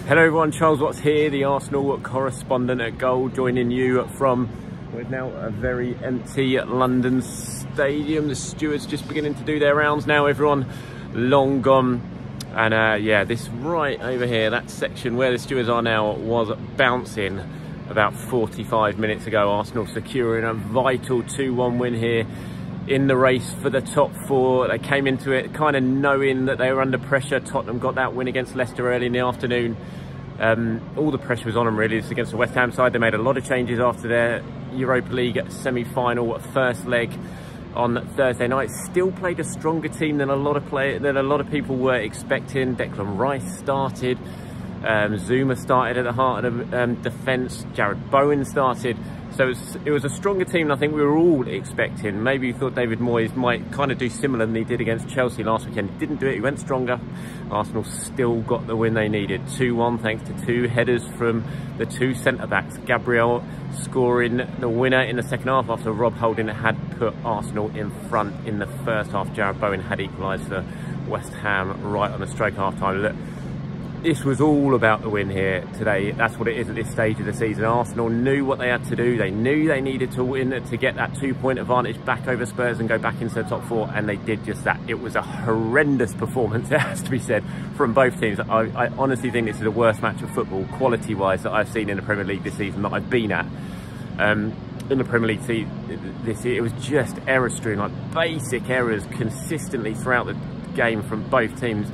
Hello everyone, Charles Watts here, the Arsenal correspondent at Goal, joining you from what is now a very empty London stadium. The stewards just beginning to do their rounds now, everyone long gone. And yeah, this right over here, that section where the stewards are now, was bouncing about 45 minutes ago. Arsenal securing a vital 2-1 win here in the race for the top four. They came into it kind of knowing that they were under pressure. Tottenham got that win against Leicester early in the afternoon. All the pressure was on them really. It's against the West Ham side. They made a lot of changes after their Europa League semi-final first leg on Thursday night. Still played a stronger team than a lot of people were expecting. Declan Rice started. Zuma started at the heart of the defence. Jared Bowen started. So it was a stronger team than I think we were all expecting. Maybe you thought David Moyes might kind of do similar than he did against Chelsea last weekend. He didn't do it, he went stronger. Arsenal still got the win they needed. 2-1 thanks to two headers from the two centre-backs. Gabriel scoring the winner in the second half after Rob Holding had put Arsenal in front in the first half. Jared Bowen had equalised for West Ham right on the stroke half-time. Look, this was all about the win here today. That's what it is at this stage of the season. Arsenal knew what they had to do. They knew they needed to win to get that 2-point advantage back over Spurs and go back into the top four, and they did just that. It was a horrendous performance, it has to be said, from both teams. I honestly think this is the worst match of football, quality-wise, that I've seen in the Premier League this season, that I've been at. In the Premier League this year, it was just error-strewn, like basic errors consistently throughout the game from both teams.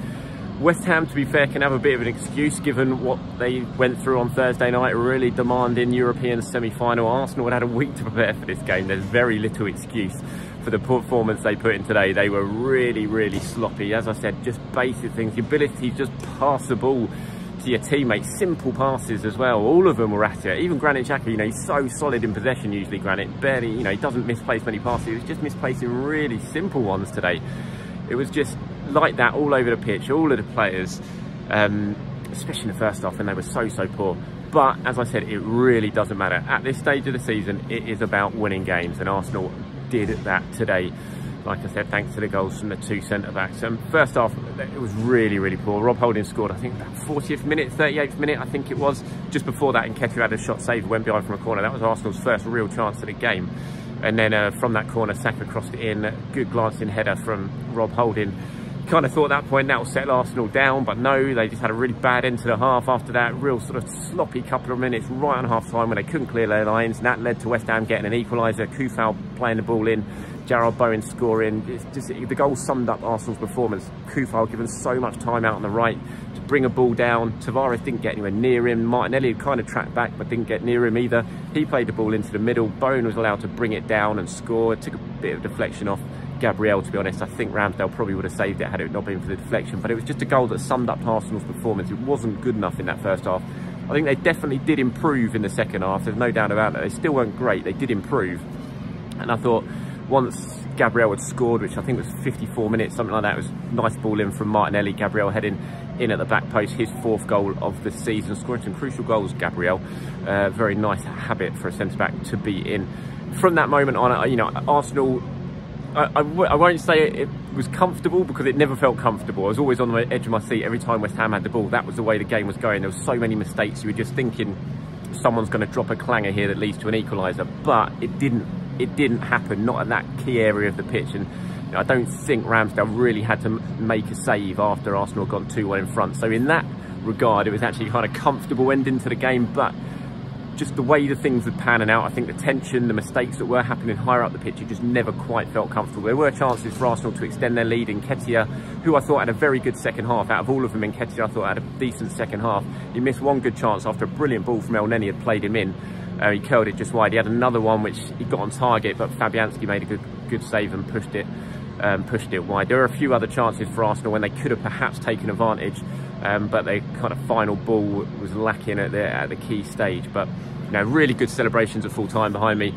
West Ham, to be fair, can have a bit of an excuse given what they went through on Thursday night, really demanding European semi-final. Arsenal had a week to prepare for this game. There's very little excuse for the performance they put in today. They were really, really sloppy. As I said, just basic things. The ability to just pass the ball to your teammates. Simple passes as well. All of them were at it. Even Granit Xhaka, you know, he's so solid in possession usually, Granit. Barely, you know, he doesn't misplace many passes. He was just misplacing really simple ones today. It was just like that all over the pitch, all of the players, especially in the first half when they were so poor. But as I said, it really doesn't matter. At this stage of the season, it is about winning games, and Arsenal did that today. Like I said, thanks to the goals from the two centre-backs. First half, it was really, really poor. Rob Holding scored, I think, about 40th minute, 38th minute, I think it was. Just before that, Nketiah had a shot saved, went behind from a corner. That was Arsenal's first real chance of the game. And then from that corner, Saka crossed it in. Good glancing header from Rob Holding. Kind of thought at that point that will settle Arsenal down, but no, they just had a really bad end to the half after that. Real sort of sloppy couple of minutes right on half-time when they couldn't clear their lines, and that led to West Ham getting an equaliser. Kufal playing the ball in, Jared Bowen scoring. It's just, the goal summed up Arsenal's performance. Kufal given so much time out on the right to bring a ball down. Tavares didn't get anywhere near him. Martinelli had kind of tracked back but didn't get near him either. He played the ball into the middle. Bowen was allowed to bring it down and score. It took a bit of deflection off Gabriel, to be honest. I think Ramsdale probably would have saved it had it not been for the deflection, but it was just a goal that summed up Arsenal's performance. It wasn't good enough in that first half. I think they definitely did improve in the second half, there's no doubt about it. They still weren't great, they did improve. And I thought once Gabriel had scored, which I think was 54 minutes, something like that, it was a nice ball in from Martinelli. Gabriel heading in at the back post, his fourth goal of the season, scoring some crucial goals, Gabriel. Very nice habit for a centre-back to be in. From that moment on, you know, Arsenal, I won't say it was comfortable, because it never felt comfortable. I was always on the edge of my seat every time West Ham had the ball. That was the way the game was going. There were so many mistakes. You were just thinking someone's going to drop a clanger here that leads to an equaliser. But it didn't happen, not at that key area of the pitch. And you know, I don't think Ramsdale really had to make a save after Arsenal had gone 2-1 in front. So in that regard, it was actually kind of comfortable ending to the game. But just the way the things were panning out, I think the tension, the mistakes that were happening higher up the pitch, it just never quite felt comfortable. There were chances for Arsenal to extend their lead. Nketiah, who I thought had a very good second half, out of all of them, Nketiah I thought had a decent second half. He missed one good chance after a brilliant ball from El Neni had played him in. He curled it just wide. He had another one which he got on target, but Fabianski made a good save and pushed it wide. There were a few other chances for Arsenal when they could have perhaps taken advantage, but their kind of final ball was lacking at the key stage. But you know, really good celebrations at full time behind me.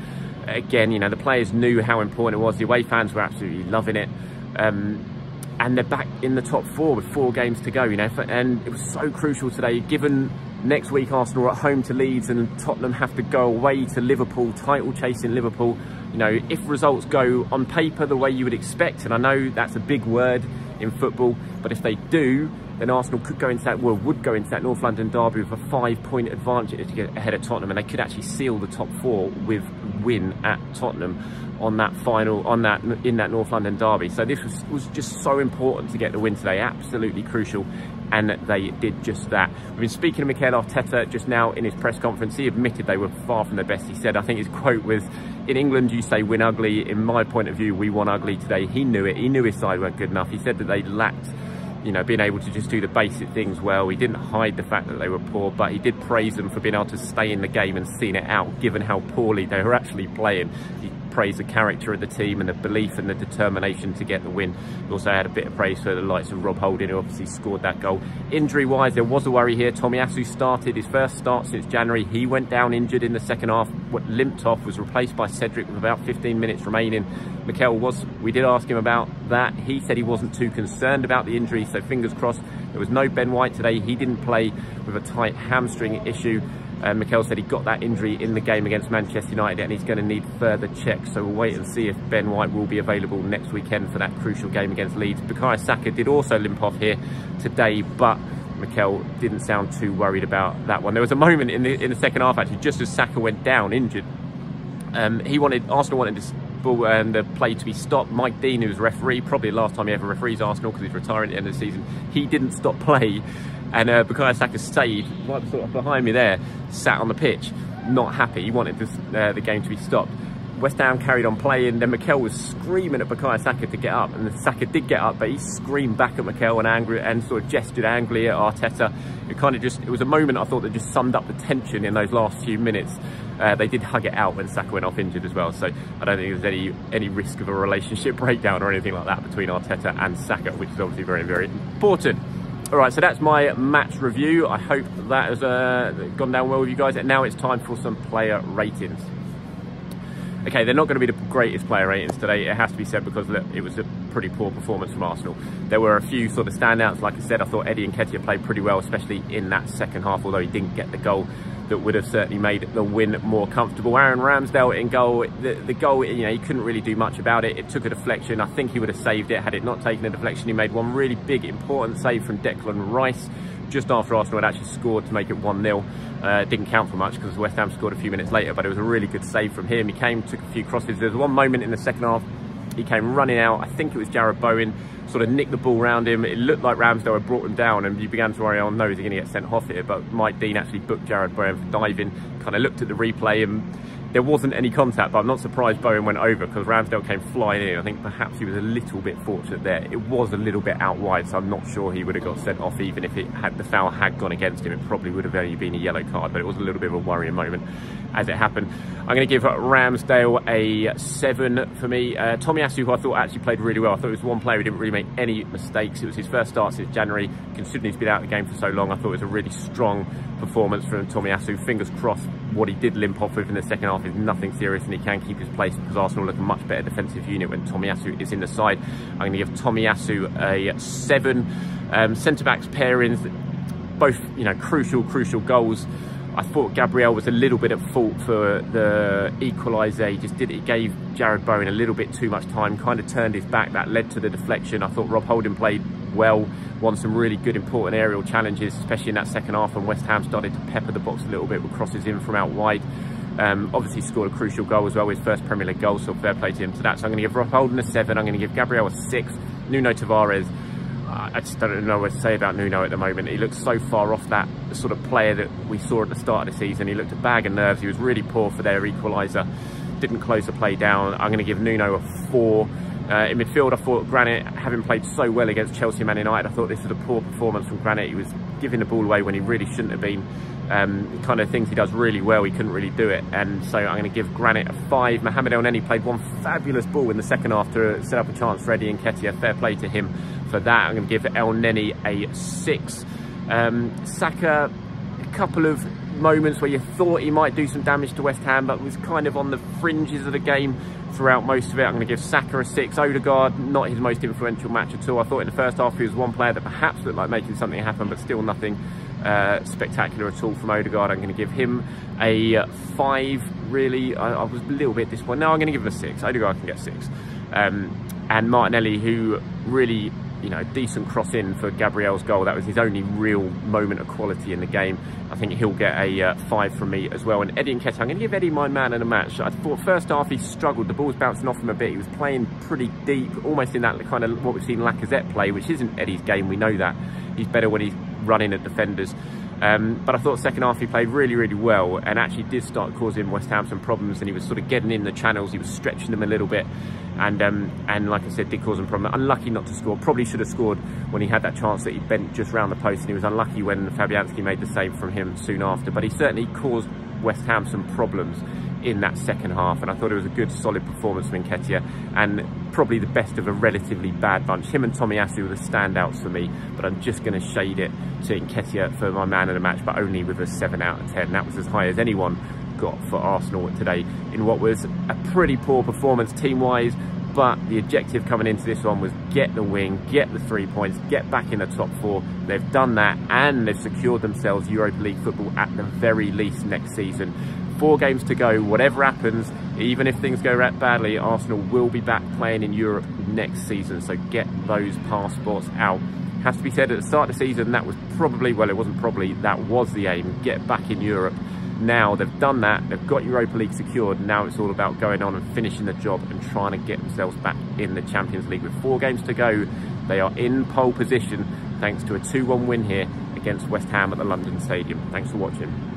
Again, you know, the players knew how important it was. The away fans were absolutely loving it. And they're back in the top four with 4 games to go, you know, and it was so crucial today, given next week Arsenal are at home to Leeds and Tottenham have to go away to Liverpool, title chasing Liverpool. you know, if results go on paper the way you would expect, and I know that's a big word in football, but if they do, then Arsenal could go into that, well, would go into that North London derby with a 5-point advantage to get ahead of Tottenham, and they could actually seal the top 4 with win at Tottenham on that final, in that North London derby. So this was just so important to get the win today, absolutely crucial, and they did just that. We've been speaking to Mikel Arteta just now in his press conference. He admitted they were far from their best. He said, I think his quote was, in England you say win ugly, in my point of view we won ugly today. He knew it, he knew his side weren't good enough. He said that they lacked, you know, being able to just do the basic things well. He didn't hide the fact that they were poor, but he did praise them for being able to stay in the game and seeing it out, given how poorly they were actually playing. He praised the character of the team and the belief and the determination to get the win. He also had a bit of praise for the likes of Rob Holding, who obviously scored that goal. Injury-wise, there was a worry here. Tomiyasu started his first start since January. He went down injured in the second half. What limped off was replaced by Cedric with about 15 minutes remaining. We did ask him about that. He said he wasn't too concerned about the injury, so fingers crossed. There was no Ben White today. He didn't play with a tight hamstring issue. Mikel said he got that injury in the game against Manchester United and he's going to need further checks. So we'll wait and see if Ben White will be available next weekend for that crucial game against Leeds. Bukayo Saka did also limp off here today, but Mikel didn't sound too worried about that one. There was a moment in the second half, actually, just as Saka went down injured. Arsenal wanted this ball and the play to be stopped. Mike Dean, who was referee, probably the last time he ever referees Arsenal because he's retiring at the end of the season, he didn't stop play. And Bukayo Saka stayed right sort of behind me there, sat on the pitch, not happy. He wanted the game to be stopped. West Ham carried on playing. Then Mikel was screaming at Bukayo Saka to get up, and Saka did get up, but he screamed back at Mikel and sort of gestured angrily at Arteta. It was a moment I thought that just summed up the tension in those last few minutes. They did hug it out when Saka went off injured as well, so I don't think there's any risk of a relationship breakdown or anything like that between Arteta and Saka, which is obviously very, very important. All right, so that's my match review. I hope that has gone down well with you guys. And now it's time for some player ratings. Okay, they're not going to be the greatest player ratings today, it has to be said, because look, it was a pretty poor performance from Arsenal. There were a few sort of standouts. Like I said, I thought Eddie Nketiah played pretty well, especially in that second half, although he didn't get the goal that would have certainly made the win more comfortable. Aaron Ramsdale in goal, the goal, you know, he couldn't really do much about it. It took a deflection. I think he would have saved it had it not taken a deflection. He made one really big, important save from Declan Rice just after Arsenal had actually scored to make it 1-0. It didn't count for much because West Ham scored a few minutes later, but it was a really good save from him. He came, took a few crosses. There was one moment in the second half, he came running out. I think it was Jared Bowen, sort of nicked the ball round him. It looked like Ramsdale had brought him down, and you began to worry, oh no, is he going to get sent off here? But Mike Dean actually booked Jared Bowen for diving, kind of looked at the replay, and there wasn't any contact, but I'm not surprised Bowen went over because Ramsdale came flying in. I think perhaps he was a little bit fortunate there. It was a little bit out wide, so I'm not sure he would have got sent off even if the foul had gone against him. It probably would have only been a yellow card, but it was a little bit of a worrying moment as it happened. I'm going to give Ramsdale a 7 for me. Tomiyasu, who I thought actually played really well. I thought it was one player who didn't really make any mistakes. It was his first start since January. Considering he's been out of the game for so long, I thought it was a really strong performance from Tomiyasu. Fingers crossed what he did limp off with in the second half is nothing serious and he can keep his place, because Arsenal look a much better defensive unit when Tomiyasu is in the side. I'm going to give Tomiyasu a 7. Centre-backs pairings, both, you know, crucial goals. I thought Gabriel was a little bit at fault for the equaliser. He gave Jared Bowen a little bit too much time, kind of turned his back. That led to the deflection. I thought Rob Holding played well, won some really good important aerial challenges, especially in that second half when West Ham started to pepper the box a little bit with crosses in from out wide. Obviously scored a crucial goal as well, his first Premier League goal, so fair play to him to that. So I'm going to give Rob Holding a 7. I'm going to give Gabriel a 6. Nuno Tavares, I just don't know what to say about Nuno at the moment. He looks so far off that sort of player that we saw at the start of the season. He looked a bag of nerves. He was really poor for their equaliser. Didn't close the play down. I'm going to give Nuno a 4. In midfield, I thought Granit, having played so well against Chelsea and Man United, I thought this was a poor performance from Granit. He was giving the ball away when he really shouldn't have been. Kind of things he does really well, he couldn't really do it. And so I'm going to give Granit a 5. Mohamed El Neni played one fabulous ball in the second half to set up a chance for Eddie Nketiah. Fair play to him for that. I'm going to give El Neni a 6. Saka, a couple of moments where you thought he might do some damage to West Ham, but was kind of on the fringes of the game throughout most of it. I'm going to give Saka a 6. Odegaard, not his most influential match at all. I thought in the first half he was one player that perhaps looked like making something happen, but still nothing spectacular at all from Odegaard. I'm going to give him a 5, really. I was a little bit disappointed. No, I'm going to give him a 6. Odegaard can get 6. And Martinelli, who really, you know, decent cross in for Gabriel's goal. That was his only real moment of quality in the game. I think he'll get a 5 from me as well. And Eddie Nketiah, I'm going to give Eddie my man in a match. I thought first half he struggled. The ball was bouncing off him a bit. He was playing pretty deep, almost in that kind of what we've seen Lacazette play, which isn't Eddie's game. We know that. He's better when he's running at defenders. But I thought second half he played really, really well and actually did start causing West Ham some problems, and he was sort of getting in the channels. He was stretching them a little bit, and like I said, did cause them problems. Unlucky not to score. Probably should have scored when he had that chance that he bent just round the post, and he was unlucky when Fabianski made the save from him soon after. But he certainly caused West Ham some problems in that second half, and I thought it was a good solid performance from Nketiah, and probably the best of a relatively bad bunch. Him and Tomiyasu were the standouts for me, but I'm just going to shade it to Nketiah for my man of the match, but only with a 7 out of 10. That was as high as anyone got for Arsenal today in what was a pretty poor performance team-wise, but the objective coming into this one was get the win, get the 3 points, get back in the top 4. They've done that, and they've secured themselves Europa League football at the very least next season. 4 games to go. Whatever happens, even if things go badly, Arsenal will be back playing in Europe next season, so get those passports out. Has to be said, at the start of the season, that was probably, well, it wasn't probably, that was the aim, get back in Europe. Now they've done that, they've got Europa League secured. Now it's all about going on and finishing the job and trying to get themselves back in the Champions League. With 4 games to go, they are in pole position thanks to a 2-1 win here against West Ham at the London Stadium. Thanks for watching.